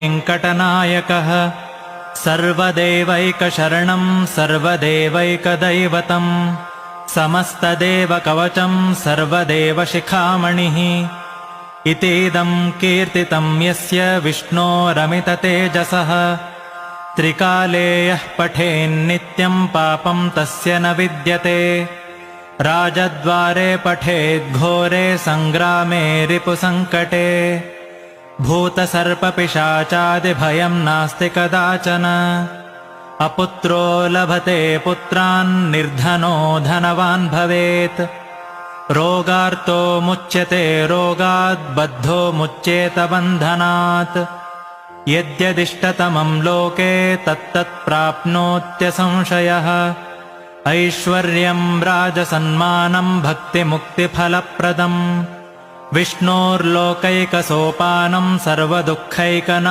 वेङ्कटनायकः सर्वदेवैकशरणं सर्वदेवैकदैवतं समस्तदेवकवचं सर्वदेवशिखामणिः इतीदं कीर्तितं यस्य विष्णोरमिततेजसः त्रिकाले यः पठेन्नित्यं पापं तस्य न विद्यते राजद्वारे पठेद्घोरे सङ्ग्रामे रिपुसङ्कटे भूतसर्पपिशाचादिभयं नास्ति कदाचन अपुत्रो लभते पुत्रान् निर्धनो धनवान् भवेत् रोगार्तो मुच्यते रोगात् बद्धो मुच्येत बन्धनात् यद्यदिष्टतमं लोके तत्तत् प्राप्नोत्यसंशयः ऐश्वर्यं राजसन्मानं भक्तिमुक्तिफलप्रदम् विष्णोर्लोकैकसोपानं सर्वदुःखैकनाशनम्